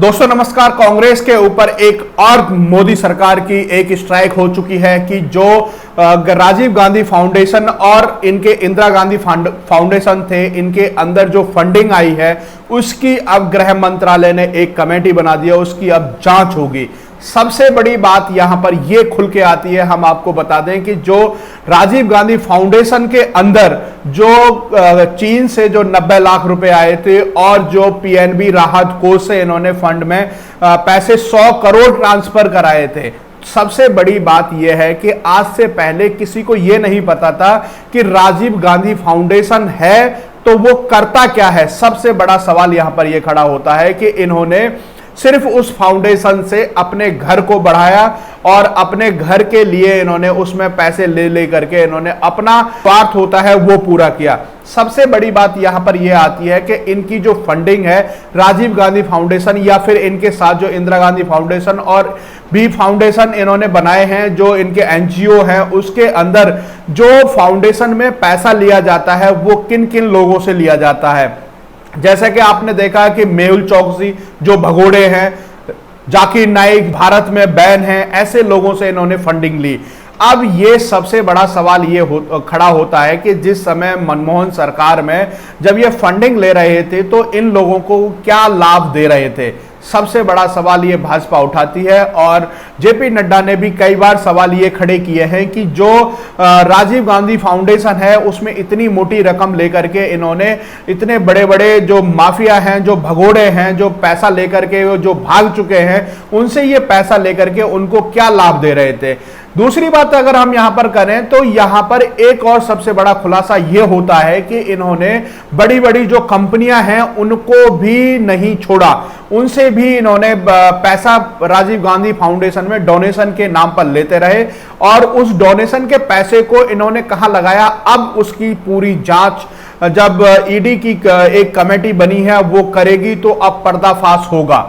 दोस्तों नमस्कार। कांग्रेस के ऊपर एक और मोदी सरकार की एक स्ट्राइक हो चुकी है कि जो राजीव गांधी फाउंडेशन और इनके इंदिरा गांधी फाउंडेशन थे, इनके अंदर जो फंडिंग आई है उसकी अब गृह मंत्रालय ने एक कमेटी बना दी है, उसकी अब जांच होगी। सबसे बड़ी बात यहां पर यह खुल के आती है, हम आपको बता दें कि जो राजीव गांधी फाउंडेशन के अंदर जो चीन से जो 90 लाख रुपए आए थे और जो पीएनबी राहत कोष से इन्होंने फंड में पैसे 100 करोड़ ट्रांसफर कराए थे। सबसे बड़ी बात यह है कि आज से पहले किसी को यह नहीं पता था कि राजीव गांधी फाउंडेशन है तो वो करता क्या है। सबसे बड़ा सवाल यहां पर यह खड़ा होता है कि इन्होंने सिर्फ उस फाउंडेशन से अपने घर को बढ़ाया और अपने घर के लिए इन्होंने उसमें पैसे ले ले करके इन्होंने अपना स्वार्थ होता है वो पूरा किया। सबसे बड़ी बात यहां पर यह आती है कि इनकी जो फंडिंग है राजीव गांधी फाउंडेशन या फिर इनके साथ जो इंदिरा गांधी फाउंडेशन और भी फाउंडेशन इन्होंने बनाए हैं, जो इनके एनजीओ हैं, उसके अंदर जो फाउंडेशन में पैसा लिया जाता है वो किन किन लोगों से लिया जाता है। जैसे कि आपने देखा कि मेहुल चौकसी जो भगोड़े हैं, जाकिर नाइक भारत में बैन है, ऐसे लोगों से इन्होंने फंडिंग ली। अब ये सबसे बड़ा सवाल ये खड़ा होता है कि जिस समय मनमोहन सरकार में जब ये फंडिंग ले रहे थे तो इन लोगों को क्या लाभ दे रहे थे। सबसे बड़ा सवाल ये भाजपा उठाती है और जेपी नड्डा ने भी कई बार सवाल ये खड़े किए हैं कि जो राजीव गांधी फाउंडेशन है उसमें इतनी मोटी रकम लेकर के इन्होंने इतने बड़े बड़े जो माफिया हैं, जो भगोड़े हैं, जो पैसा लेकर के जो भाग चुके हैं, उनसे ये पैसा लेकर के उनको क्या लाभ दे रहे थे। दूसरी बात अगर हम यहां पर करें तो यहां पर एक और सबसे बड़ा खुलासा यह होता है कि इन्होंने बड़ी बड़ी जो कंपनियां हैं उनको भी नहीं छोड़ा, उनसे भी इन्होंने पैसा राजीव गांधी फाउंडेशन में डोनेशन के नाम पर लेते रहे और उस डोनेशन के पैसे को इन्होंने कहां लगाया, अब उसकी पूरी जांच जब ईडी की एक कमेटी बनी है वो करेगी तो अब पर्दाफाश होगा।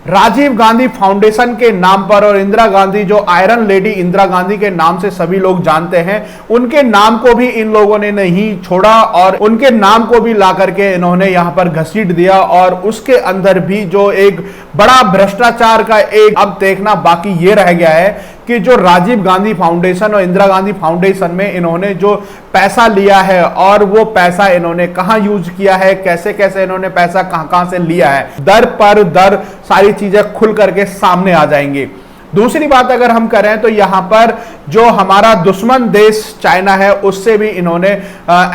राजीव गांधी फाउंडेशन के नाम पर और इंदिरा गांधी जो आयरन लेडी इंदिरा गांधी के नाम से सभी लोग जानते हैं, उनके नाम को भी इन लोगों ने नहीं छोड़ा और उनके नाम को भी ला करके इन्होंने यहां पर घसीट दिया और उसके अंदर भी जो एक बड़ा भ्रष्टाचार का एक अब देखना बाकी ये रह गया है कि जो राजीव गांधी फाउंडेशन और इंदिरा गांधी फाउंडेशन में इन्होंने जो पैसा लिया है और वो पैसा इन्होंने कहां यूज किया है, कैसे कैसे इन्होंने पैसा कहां कहां से लिया है, दर पर दर सारी चीजें खुल करके सामने आ जाएंगी। दूसरी बात अगर हम करें तो यहां पर जो हमारा दुश्मन देश चाइना है उससे भी इन्होंने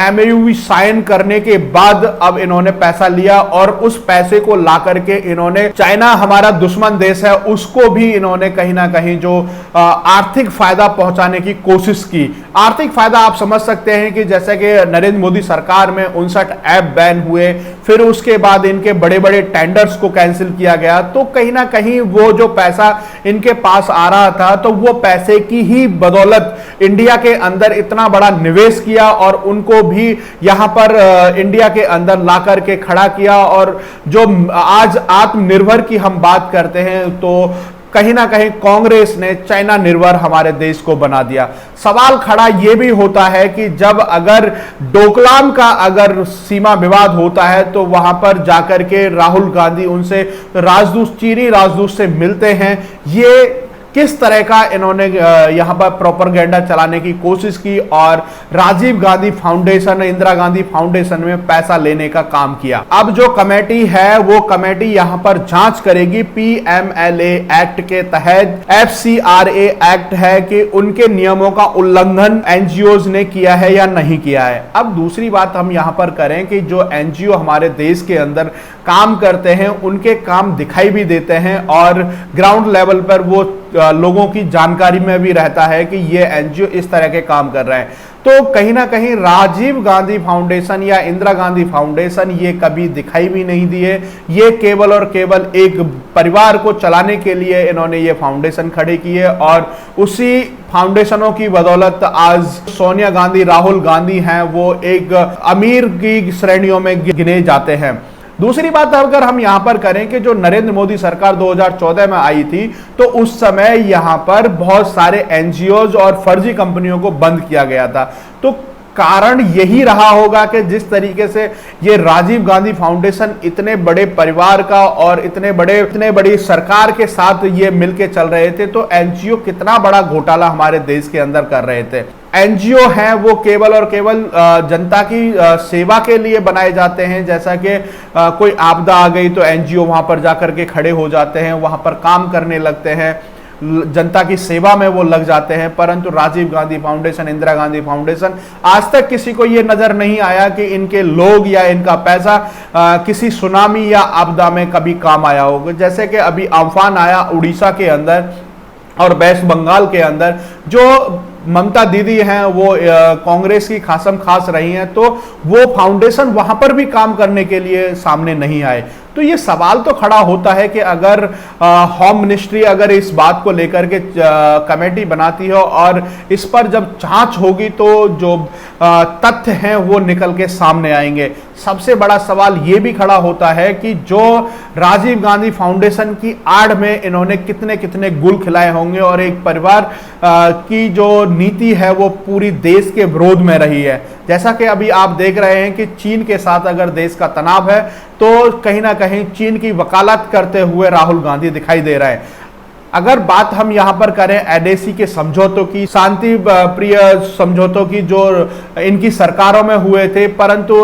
एमओयू साइन करने के बाद अब इन्होंने पैसा लिया और उस पैसे को ला करके इन्होंने, चाइना हमारा दुश्मन देश है, उसको भी इन्होंने कहीं ना कहीं जो आर्थिक फायदा पहुंचाने की कोशिश की। आर्थिक फायदा आप समझ सकते हैं कि जैसे कि नरेंद्र मोदी सरकार में 59 ऐप बैन हुए, फिर उसके बाद इनके बड़े बड़े टेंडर्स को कैंसिल किया गया, तो कहीं ना कहीं वो जो पैसा इनके पास आ रहा था तो वो पैसे की ही बदौलत इंडिया के अंदर इतना बड़ा निवेश किया और उनको भी यहां पर इंडिया के अंदर ला करके खड़ा किया। और जो आज आत्मनिर्भर की हम बात करते हैं तो कहीं ना कहीं कांग्रेस ने चाइना निर्भर हमारे देश को बना दिया। सवाल खड़ा यह भी होता है कि जब अगर डोकलाम का अगर सीमा विवाद होता है तो वहां पर जाकर के राहुल गांधी उनसे राजदूत, चीनी राजदूत से मिलते हैं, ये किस तरह का इन्होंने यहां पर प्रोपेगेंडा चलाने की कोशिश की और राजीव गांधी फाउंडेशन, इंदिरा गांधी फाउंडेशन में पैसा लेने का काम किया। अब जो कमेटी है वो कमेटी यहां पर जांच करेगी पीएमएलए एक्ट के तहत, एफसीआरए एक्ट है कि उनके नियमों का उल्लंघन एनजीओज ने किया है या नहीं किया है। अब दूसरी बात हम यहां पर करें कि जो एनजीओ हमारे देश के अंदर काम करते हैं उनके काम दिखाई भी देते हैं और ग्राउंड लेवल पर वो लोगों की जानकारी में भी रहता है कि ये एनजीओ इस तरह के काम कर रहे हैं। तो कहीं ना कहीं राजीव गांधी फाउंडेशन या इंदिरा गांधी फाउंडेशन ये कभी दिखाई भी नहीं दिए, ये केवल और केवल एक परिवार को चलाने के लिए इन्होंने ये फाउंडेशन खड़े किए और उसी फाउंडेशनों की बदौलत आज सोनिया गांधी, राहुल गांधी हैं, वो एक अमीर की श्रेणियों में गिने जाते हैं। दूसरी बात अगर हम यहां पर करें कि जो नरेंद्र मोदी सरकार 2014 में आई थी तो उस समय यहां पर बहुत सारे एनजीओज और फर्जी कंपनियों को बंद किया गया था। तो कारण यही रहा होगा कि जिस तरीके से ये राजीव गांधी फाउंडेशन इतने बड़े परिवार का और इतने बड़ी सरकार के साथ ये मिलके चल रहे थे, तो एनजीओ कितना बड़ा घोटाला हमारे देश के अंदर कर रहे थे। एनजीओ हैं वो केवल और केवल जनता की सेवा के लिए बनाए जाते हैं। जैसा कि कोई आपदा आ गई तो एनजीओ वहां पर जाकर के खड़े हो जाते हैं, वहां पर काम करने लगते हैं, जनता की सेवा में वो लग जाते हैं। परंतु राजीव गांधी फाउंडेशन, इंदिरा गांधी फाउंडेशन, आज तक किसी को ये नजर नहीं आया कि इनके लोग या इनका पैसा किसी सुनामी या आपदा में कभी काम आया होगा। जैसे कि अभी अम्फान आया उड़ीसा के अंदर और वेस्ट बंगाल के अंदर, जो ममता दीदी हैं वो कांग्रेस की खासम खास रही हैं, तो वो फाउंडेशन वहां पर भी काम करने के लिए सामने नहीं आए। तो ये सवाल तो खड़ा होता है कि अगर होम मिनिस्ट्री अगर इस बात को लेकर के कमेटी बनाती हो और इस पर जब जांच होगी तो जो तथ्य हैं वो निकल के सामने आएंगे। सबसे बड़ा सवाल ये भी खड़ा होता है कि जो राजीव गांधी फाउंडेशन की आड़ में इन्होंने कितने कितने गुल खिलाए होंगे और एक परिवार की जो नीति है वो पूरी देश के विरोध में रही है। जैसा कि अभी आप देख रहे हैं कि चीन के साथ अगर देश का तनाव है तो कहीं ना कहीं चीन की वकालत करते हुए राहुल गांधी दिखाई दे रहा है। अगर बात हम यहां पर करें एनएसी के समझौतों की, शांति प्रिय समझौतों की जो इनकी सरकारों में हुए थे, परंतु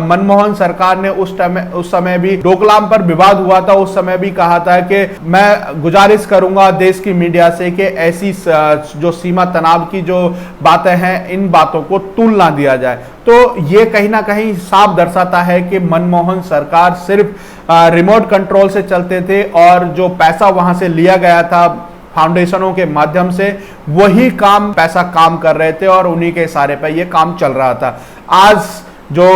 मनमोहन सरकार ने उस समय भी डोकलाम पर विवाद हुआ था, उस समय भी कहा था कि मैं गुजारिश करूंगा देश की मीडिया से कि ऐसी जो सीमा तनाव की जो बातें हैं इन बातों को तूल ना दिया जाए। तो ये कहीं ना कहीं साफ दर्शाता है कि मनमोहन सरकार सिर्फ रिमोट कंट्रोल से चलते थे और जो पैसा वहां से लिया गया था फाउंडेशनों के माध्यम से वही पैसा काम कर रहे थे और उन्हीं के इशारे पर यह काम चल रहा था। आज जो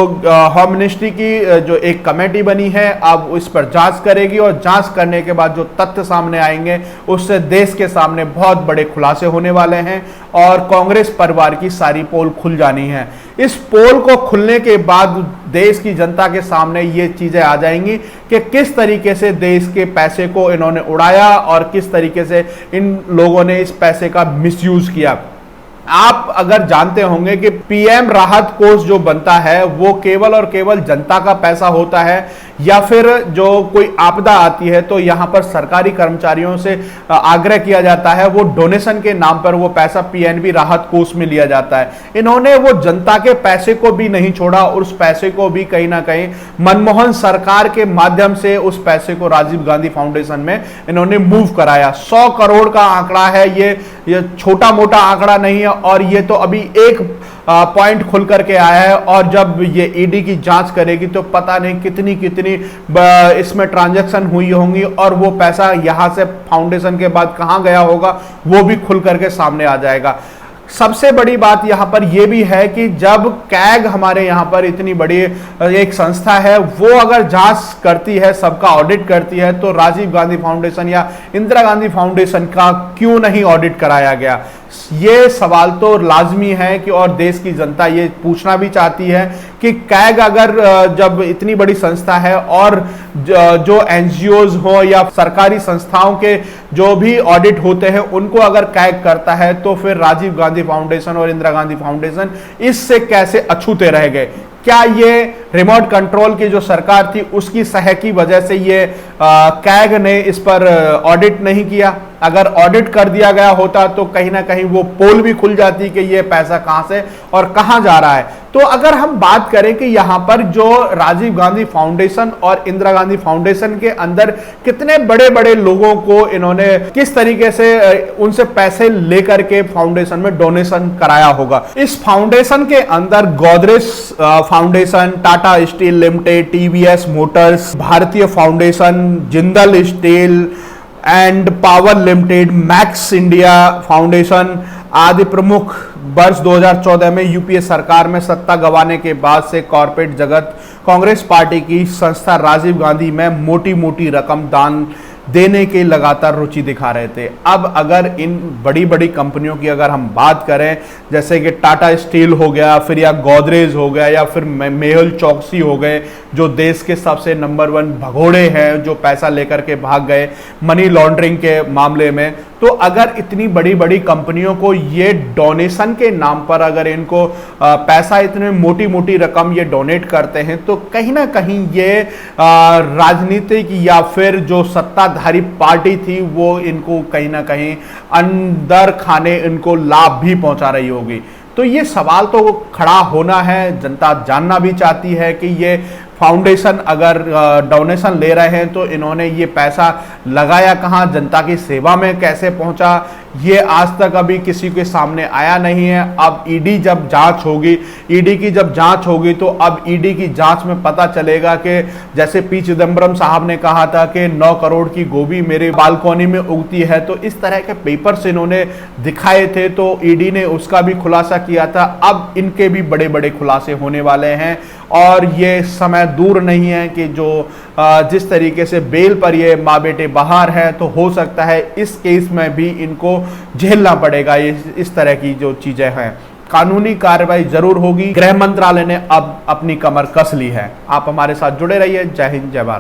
होम मिनिस्ट्री की जो एक कमेटी बनी है अब इस पर जांच करेगी और जांच करने के बाद जो तथ्य सामने आएंगे उससे देश के सामने बहुत बड़े खुलासे होने वाले हैं और कांग्रेस परिवार की सारी पोल खुल जानी है। इस पोल को खुलने के बाद देश की जनता के सामने ये चीजें आ जाएंगी कि किस तरीके से देश के पैसे को इन्होंने उड़ाया और किस तरीके से इन लोगों ने इस पैसे का मिसयूज किया। आप अगर जानते होंगे कि पीएम राहत कोष जो बनता है वो केवल और केवल जनता का पैसा होता है या फिर जो कोई आपदा आती है तो यहां पर सरकारी कर्मचारियों से आग्रह किया जाता है, वो डोनेशन के नाम पर वो पैसा पीएनबी राहत कोष में लिया जाता है। इन्होंने वो जनता के पैसे को भी नहीं छोड़ा और उस पैसे को भी कहीं ना कहीं मनमोहन सरकार के माध्यम से उस पैसे को राजीव गांधी फाउंडेशन में इन्होंने मूव कराया। 100 करोड़ का आंकड़ा है, ये छोटा मोटा आंकड़ा नहीं है और ये तो अभी एक पॉइंट खुल करके आया है और जब ये ईडी की जांच करेगी तो पता नहीं कितनी इसमें ट्रांजैक्शन हुई होंगी और वो पैसा यहां से फाउंडेशन के बाद कहां गया होगा वो भी खुल करके सामने आ जाएगा। सबसे बड़ी बात यहां पर यह भी है कि जब कैग हमारे यहां पर इतनी बड़ी एक संस्था है वो अगर जांच करती है, सबका ऑडिट करती है, तो राजीव गांधी फाउंडेशन या इंदिरा गांधी फाउंडेशन का क्यों नहीं ऑडिट कराया गया? ये सवाल तो लाजमी है कि और देश की जनता ये पूछना भी चाहती है कि कैग अगर जब इतनी बड़ी संस्था है और जो एनजीओज हो या सरकारी संस्थाओं के जो भी ऑडिट होते हैं उनको अगर कैग करता है तो फिर राजीव गांधी फाउंडेशन और इंदिरा गांधी फाउंडेशन इससे कैसे अछूते रह गए? क्या ये रिमोट कंट्रोल की जो सरकार थी उसकी सह की वजह से ये कैग ने इस पर ऑडिट नहीं किया? अगर ऑडिट कर दिया गया होता तो कहीं ना कहीं वो पोल भी खुल जाती कि ये पैसा कहां से और कहां जा रहा है। तो अगर हम बात करें कि यहां पर जो राजीव गांधी फाउंडेशन और इंदिरा गांधी फाउंडेशन के अंदर कितने बड़े बड़े लोगों को इन्होंने किस तरीके से उनसे पैसे लेकर के फाउंडेशन में डोनेशन कराया होगा। इस फाउंडेशन के अंदर Godrej foundation, Tata steel limited, TVS motors, Bharatiya foundation, Jindal steel and power limited, Max India foundation आदि प्रमुख वर्ष 2014 में यूपीए सरकार में सत्ता गंवाने के बाद से कॉर्पोरेट जगत कांग्रेस पार्टी की संस्था राजीव गांधी में मोटी मोटी रकम दान देने के लगातार रुचि दिखा रहे थे। अब अगर इन बड़ी बड़ी कंपनियों की अगर हम बात करें जैसे कि टाटा स्टील हो गया, फिर या गोदरेज हो गया या फिर मेहुल चौकसी हो गए जो देश के सबसे नंबर 1 भगोड़े हैं जो पैसा लेकर के भाग गए मनी लॉन्ड्रिंग के मामले में, तो तो अगर इतनी बड़ी बड़ी कंपनियों को ये डोनेशन के नाम पर अगर इनको पैसा, इतने मोटी मोटी रकम ये डोनेट करते हैं, तो कहीं ना कहीं ये राजनीतिक या फिर जो सत्ताधारी पार्टी थी वो इनको कहीं ना कहीं अंदर खाने इनको लाभ भी पहुंचा रही होगी। तो ये सवाल तो खड़ा होना है, जनता जानना भी चाहती है कि ये फाउंडेशन अगर डोनेशन ले रहे हैं तो इन्होंने ये पैसा लगाया कहाँ, जनता की सेवा में कैसे पहुंचा, ये आज तक अभी किसी के सामने आया नहीं है। अब ईडी जब जांच होगी, ईडी की जब जांच होगी तो अब ईडी की जांच में पता चलेगा कि जैसे पी चिदम्बरम साहब ने कहा था कि 9 करोड़ की गोभी मेरे बालकोनी में उगती है, तो इस तरह के पेपर्स इन्होंने दिखाए थे, तो ईडी ने उसका भी खुलासा किया था। अब इनके भी बड़े बड़े खुलासे होने वाले हैं और ये समय दूर नहीं है कि जो जिस तरीके से बेल पर ये माँ बेटे बाहर है, तो हो सकता है इस केस में भी इनको झेलना पड़ेगा ये इस तरह की जो चीजें हैं। कानूनी कार्रवाई जरूर होगी। गृह मंत्रालय ने अब अपनी कमर कस ली है। आप हमारे साथ जुड़े रहिए। जय हिंद, जय भारत।